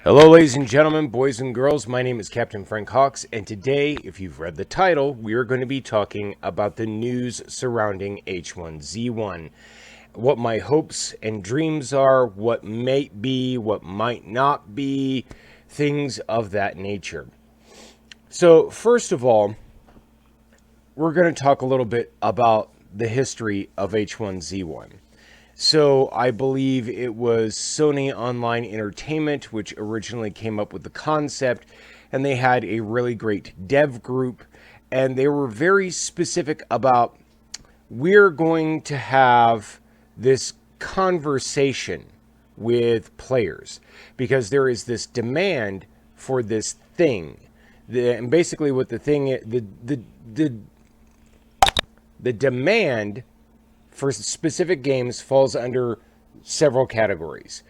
Hello, ladies and gentlemen, boys and girls. My name is Captain Frank Hawks, and today, if you've read the title, we are going to be talking about the news surrounding H1Z1. What my hopes and dreams are, what might be, what might not be, things of that nature. So, first of all, we're going to talk a little bit about the history of H1Z1. So I believe it was Sony Online Entertainment which originally came up with the concept, and they had a really great dev group, and they were very specific about, we're going to have this conversation with players because there is this demand for this thing. And basically what the thing, the demand for specific games falls under several categories.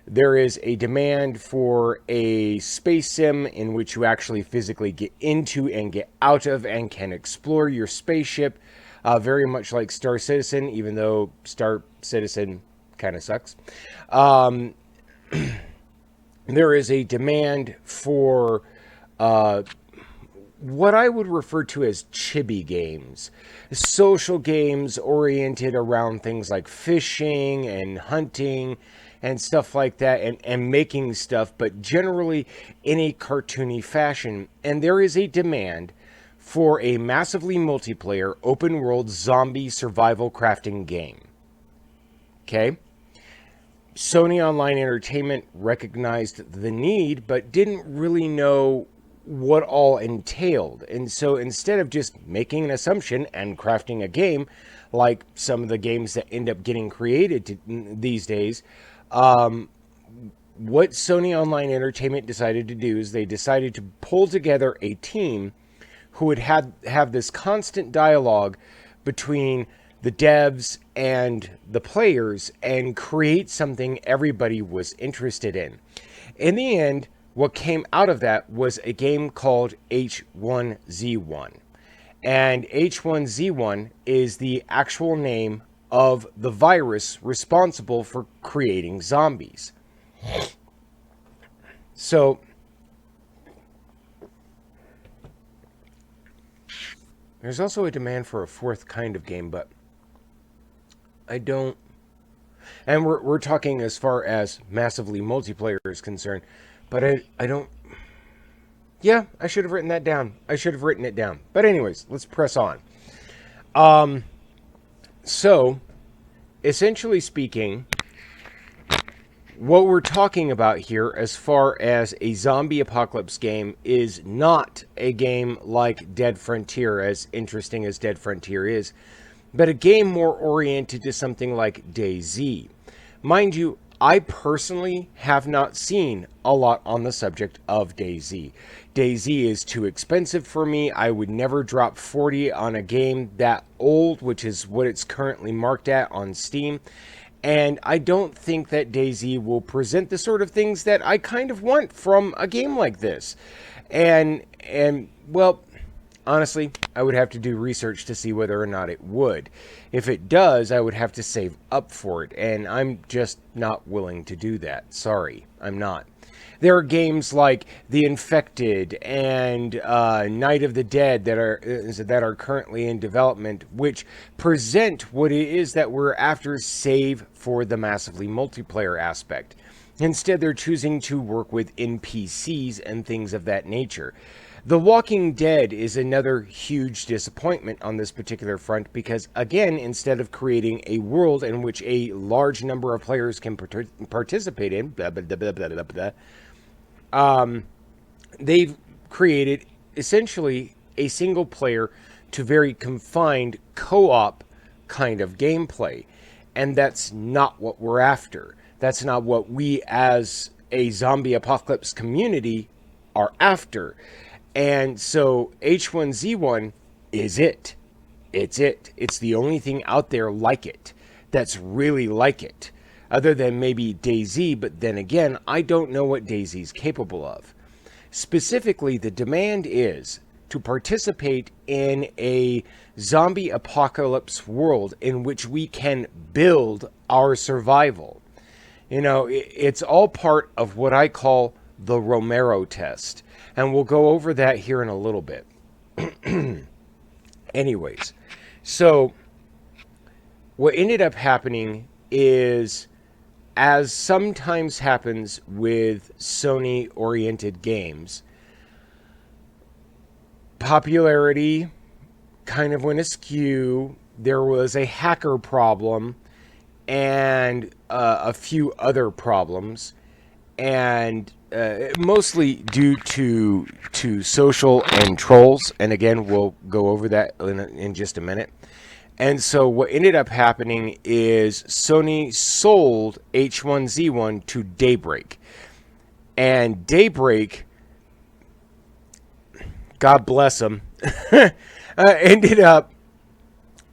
There is a demand for a space sim in which you actually physically get into and get out of and can explore your spaceship, very much like Star Citizen, even though Star Citizen kind of sucks. There is a demand for what I would refer to as chibi games, social games oriented around things like fishing and hunting and stuff like that, and making stuff, but generally in a cartoony fashion. And there is a demand for a massively multiplayer open world zombie survival crafting game. Okay? Sony Online Entertainment recognized the need, but didn't really know what all entailed. And so instead of just making an assumption and crafting a game like some of the games that end up getting created these days, what Sony Online Entertainment decided to do is they decided to pull together a team who would have this constant dialogue between the devs and the players and create something everybody was interested in. In the end, what came out of that was a game called H1Z1. And H1Z1 is the actual name of the virus responsible for creating zombies. So, there's also a demand for a fourth kind of game, but I don't... And we're talking as far as massively multiplayer is concerned. But I don't... Yeah, I should have written that down. I should have written it down. But anyways, let's press on. So, essentially speaking, what we're talking about here as far as a zombie apocalypse game is not a game like Dead Frontier, as interesting as Dead Frontier is, but a game more oriented to something like DayZ. Mind you, I personally have not seen a lot on the subject of DayZ. DayZ is too expensive for me. I would never drop $40 on a game that old, which is what it's currently marked at on Steam. And I don't think that DayZ will present the sort of things that I kind of want from a game like this. And well, honestly, I would have to do research to see whether or not it would. If it does, I would have to save up for it, and I'm just not willing to do that. Sorry, I'm not. There are games like The Infected and Night of the Dead that are currently in development, which present what it is that we're after, save for the massively multiplayer aspect. Instead, they're choosing to work with NPCs and things of that nature. The Walking Dead is another huge disappointment on this particular front because, again, instead of creating a world in which a large number of players can participate in, they've created essentially a single player to very confined co-op kind of gameplay. And that's not what we're after. That's not what we as a zombie apocalypse community are after. And so H1Z1 is it. It's it. It's the only thing out there like it that's really like it. Other than maybe DayZ, but then again, I don't know what DayZ is capable of. Specifically, the demand is to participate in a zombie apocalypse world in which we can build our survival. You know, it's all part of what I call the Romero Test. And we'll go over that here in a little bit. Anyways, so what ended up happening is, as sometimes happens with Sony-oriented games, popularity kind of went askew. There was a hacker problem and a few other problems, and mostly due to social and trolls. And again, we'll go over that in just a minute. And so what ended up happening is Sony sold H1Z1 to Daybreak. And Daybreak, God bless them, ended up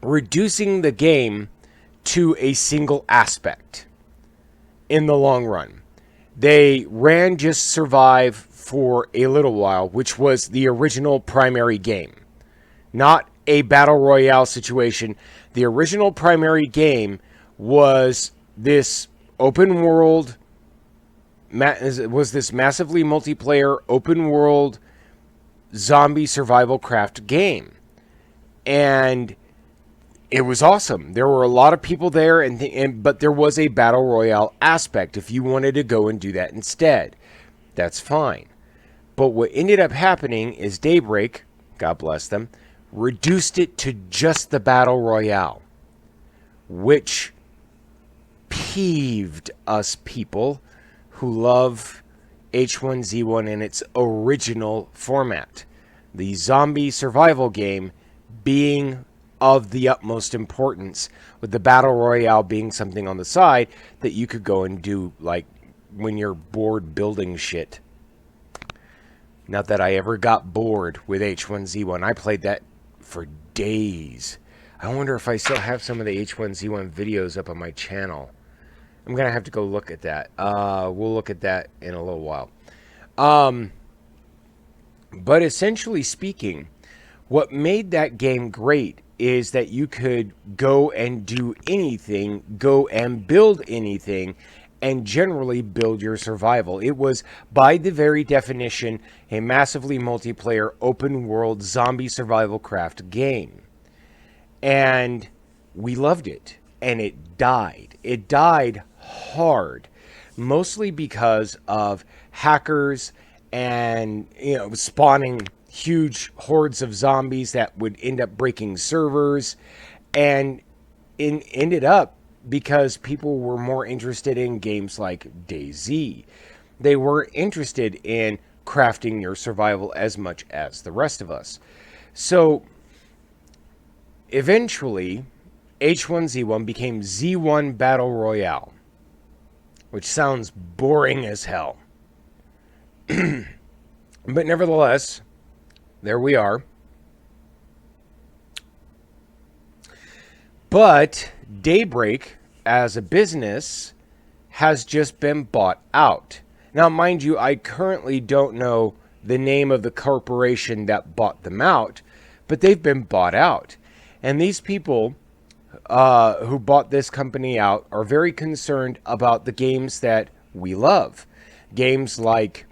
reducing the game to a single aspect in the long run. They ran Just Survive for a little while, which was the original primary game. Not a battle royale situation. The original primary game was this open world, was this massively multiplayer open world zombie survival craft game. And it was awesome. There were a lot of people there, but there was a battle royale aspect if you wanted to go and do that instead. That's fine. But what ended up happening is Daybreak, God bless them, reduced it to just the battle royale, which peeved us people who love H1Z1 in its original format. The zombie survival game being of the utmost importance, with the battle royale being something on the side that you could go and do, like when you're bored building shit. Not that I ever got bored with H1Z1. I played that for days. I wonder if I still have some of the H1Z1 videos up on my channel. I'm going to have to go look at that. We'll look at that in a little while. But essentially speaking, what made that game great is that you could go and do anything, go and build anything, and generally build your survival. It was, by the very definition, a massively multiplayer, open-world zombie survival craft game. And we loved it. And it died. It died hard, mostly because of hackers and, spawning huge hordes of zombies that would end up breaking servers, and it ended up because people were more interested in games like DayZ. They were interested in crafting your survival as much as the rest of us. So eventually H1Z1 became Z1 Battle Royale, which sounds boring as hell. But nevertheless, there we are. But Daybreak, as a business, has just been bought out. Now, mind you, I currently don't know the name of the corporation that bought them out, but they've been bought out. And these people who bought this company out are very concerned about the games that we love. Games like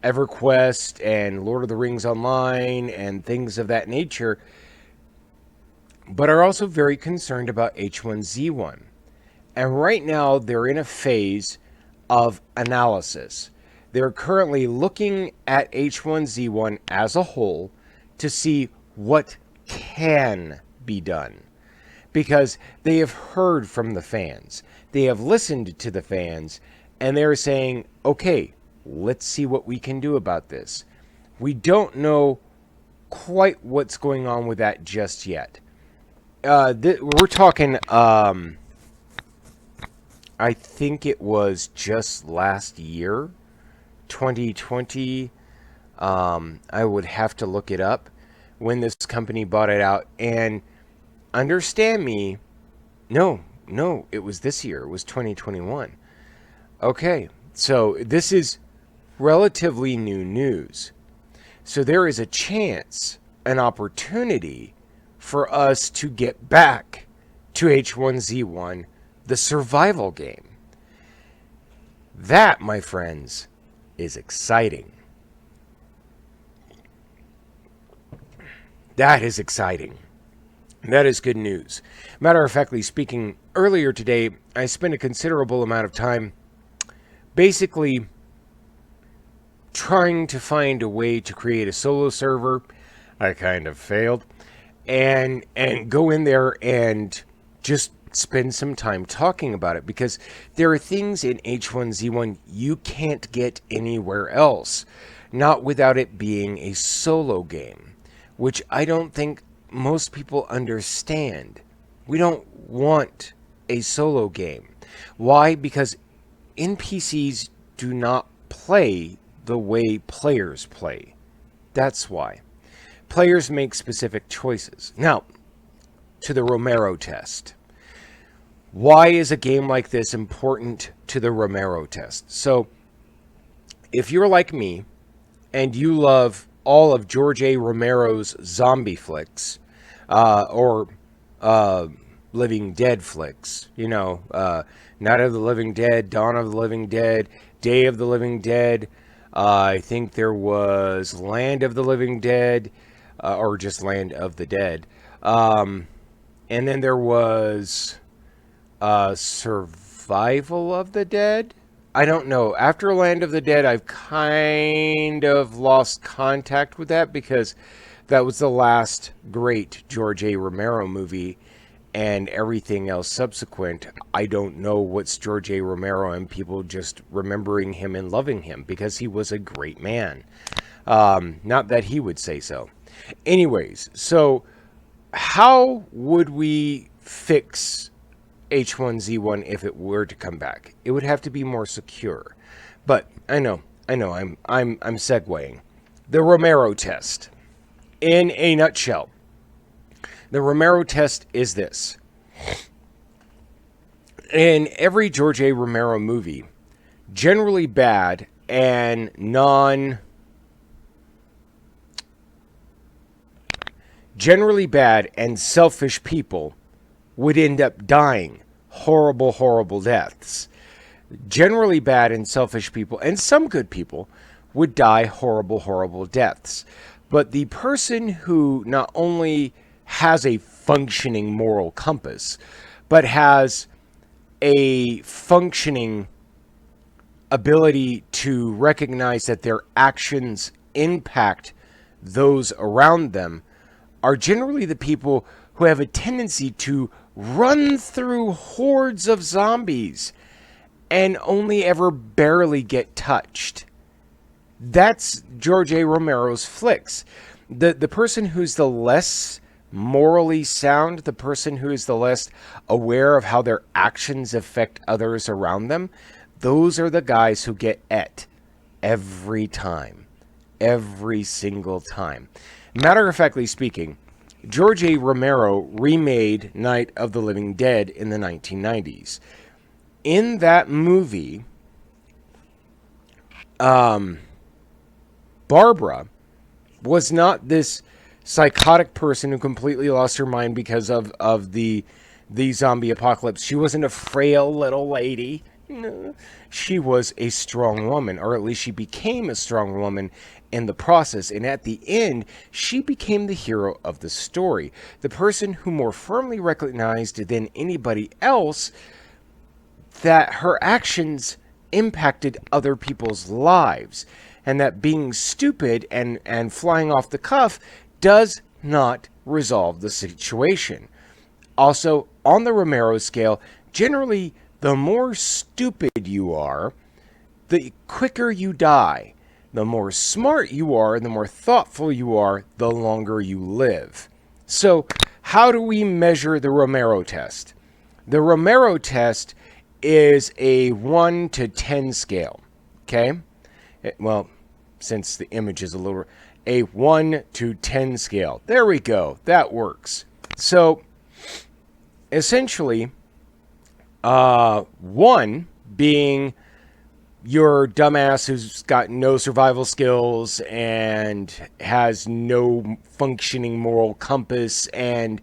EverQuest and Lord of the Rings Online and things of that nature, but are also very concerned about H1Z1. And right now they're in a phase of analysis. They're currently looking at H1Z1 as a whole to see what can be done. Because they have heard from the fans. They have listened to the fans, and they're saying, okay, let's see what we can do about this. We don't know quite what's going on with that just yet. We're talking, I think it was just last year, 2020. I would have to look it up when this company bought it out. And understand me, no, it was this year. It was 2021. Okay, so this is relatively new news. So there is a chance, an opportunity for us to get back to H1Z1, the survival game. That, my friends, is exciting. That is exciting. That is good news. Matter of factly speaking, earlier today, I spent a considerable amount of time basically trying to find a way to create a solo server. I kind of failed. And go in there and just spend some time talking about it, because there are things in H1Z1 you can't get anywhere else, not without it being a solo game, which I don't think most people understand. We don't want a solo game. Why? Because NPCs do not play the way players play. That's why. Players make specific choices. Now, to the Romero test. Why is a game like this important to the Romero test? So, if you're like me and you love all of George A. Romero's zombie flicks, or Living Dead flicks, Night of the Living Dead, Dawn of the Living Dead, Day of the Living Dead, I think there was Land of the Living Dead, or just Land of the Dead. And then there was Survival of the Dead. I don't know. After Land of the Dead, I've kind of lost contact with that, because that was the last great George A. Romero movie, and everything else subsequent, I don't know what's George A. Romero and people just remembering him and loving him, because he was a great man. Not that he would say so. Anyways, so how would we fix H1Z1 if it were to come back? It would have to be more secure. But I know, I'm segueing. The Romero test. In a nutshell, the Romero test is this. In every George A. Romero movie, generally bad and selfish people would end up dying horrible, horrible deaths. Generally bad and selfish people, and some good people, would die horrible, horrible deaths. But the person who not only has a functioning moral compass, but has a functioning ability to recognize that their actions impact those around them, are generally the people who have a tendency to run through hordes of zombies and only ever barely get touched. That's George A. Romero's flicks. The person who's the less morally sound, the person who is the less aware of how their actions affect others around them, those are the guys who get et every time. Every single time. Matter of factly speaking, George A. Romero remade Night of the Living Dead in the 1990s. In that movie, Barbara was not this psychotic person who completely lost her mind because of the zombie apocalypse. She wasn't a frail little lady. No. She was a strong woman, or at least she became a strong woman in the process. And at the end, she became the hero of the story. The person who more firmly recognized than anybody else that her actions impacted other people's lives, and that being stupid and flying off the cuff does not resolve the situation. Also, on the Romero scale, generally, the more stupid you are, the quicker you die. The more smart you are, the more thoughtful you are, the longer you live. So, how do we measure the Romero test? The Romero test is a 1 to 10 scale. Okay? Well, since the image is a 1 to 10 scale. There we go. That works. So, essentially, 1 being your dumbass who's got no survival skills and has no functioning moral compass and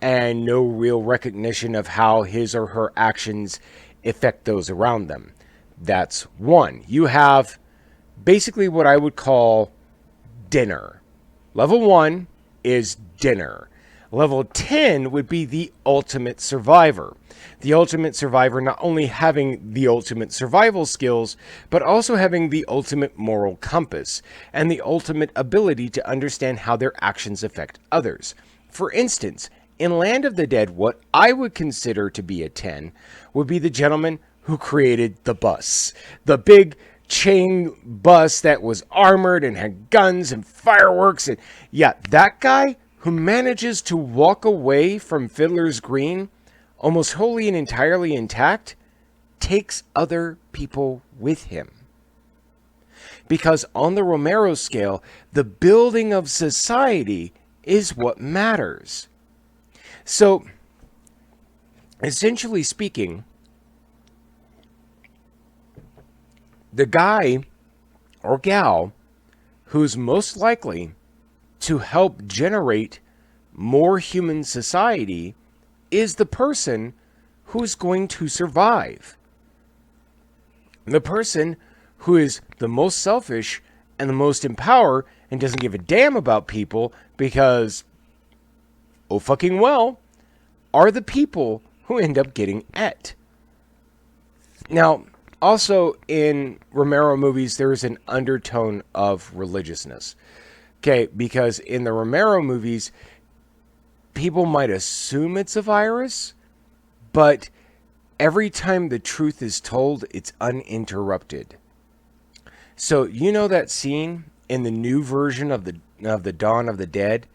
no real recognition of how his or her actions affect those around them. That's 1. You have basically what I would call dinner. Level 1 is dinner. Level 10 would be the ultimate survivor. The ultimate survivor not only having the ultimate survival skills, but also having the ultimate moral compass and the ultimate ability to understand how their actions affect others. For instance, in Land of the Dead, what I would consider to be a 10 would be the gentleman who created the bus. The big chain bus that was armored and had guns and fireworks. And yeah, that guy who manages to walk away from Fiddler's Green almost wholly and entirely intact takes other people with him. Because on the Romero scale, the building of society is what matters. So, essentially speaking, the guy or gal who's most likely to help generate more human society is the person who's going to survive. The person who is the most selfish and the most in power and doesn't give a damn about people because, oh fucking well, are the people who end up getting et. Now, also in Romero movies, there is an undertone of religiousness. Okay, because in the Romero movies, people might assume it's a virus, but every time the truth is told, it's uninterrupted. So you know that scene in the new version of the Dawn of the Dead,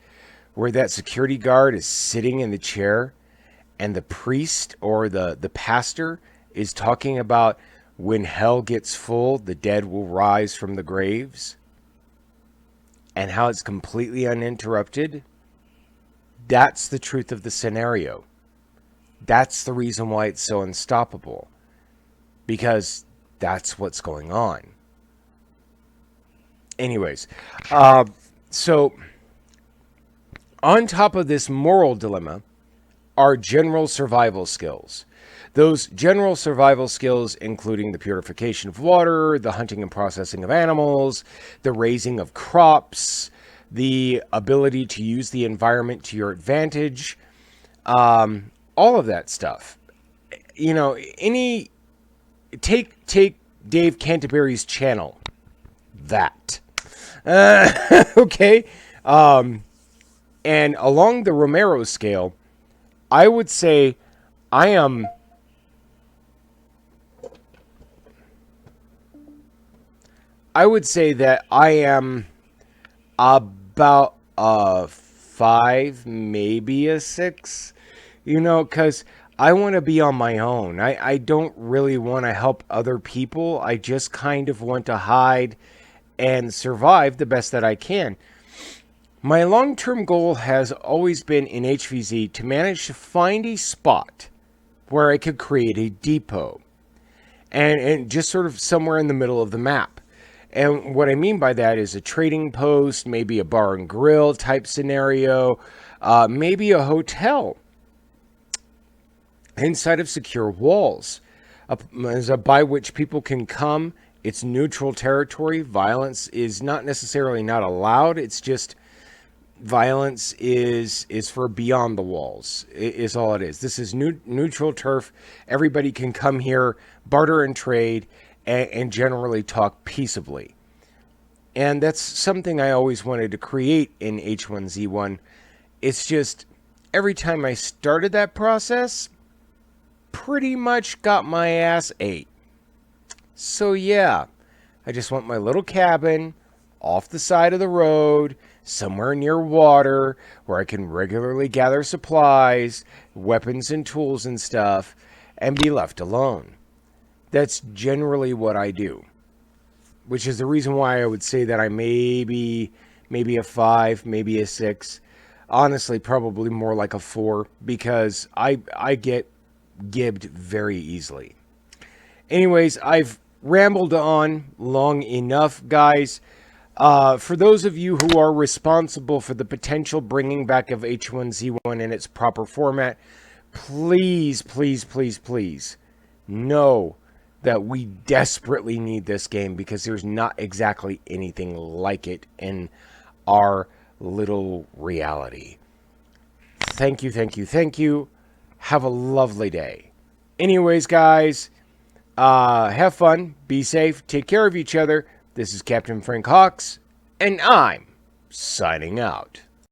where that security guard is sitting in the chair, and the priest or the pastor is talking about when hell gets full, the dead will rise from the graves, and how it's completely uninterrupted? That's the truth of the scenario. That's the reason why it's so unstoppable. Because that's what's going on. Anyways, so on top of this moral dilemma are general survival skills. Those general survival skills including the purification of water, the hunting and processing of animals, the raising of crops, the ability to use the environment to your advantage, all of that stuff. You know, take Dave Canterbury's channel. That. Okay? And along the Romero scale, I would say I would say that I am about a 5, maybe a 6, you know, because I want to be on my own. I don't really want to help other people. I just kind of want to hide and survive the best that I can. My long-term goal has always been in HVZ to manage to find a spot where I could create a depot. And just sort of somewhere in the middle of the map. And what I mean by that is a trading post, maybe a bar and grill type scenario, maybe a hotel inside of secure walls, by which people can come. It's neutral territory. Violence is not necessarily not allowed. It's just violence is for beyond the walls, is all it is. This is neutral turf. Everybody can come here, barter and trade, and generally talk peaceably. And that's something I always wanted to create in H1Z1. It's just, every time I started that process, pretty much got my ass ate. So yeah, I just want my little cabin off the side of the road, somewhere near water, where I can regularly gather supplies, weapons and tools and stuff, and be left alone. That's generally what I do, which is the reason why I would say that I maybe a 5, maybe a 6. Honestly, probably more like a 4, because I get gibbed very easily. Anyways, I've rambled on long enough, guys. For those of you who are responsible for the potential bringing back of H1Z1 in its proper format, please, please, please, please know that we desperately need this game because there's not exactly anything like it in our little reality. Thank you, thank you, thank you. Have a lovely day. Anyways, guys, have fun, be safe, take care of each other. This is Captain Frank Hawks, and I'm signing out.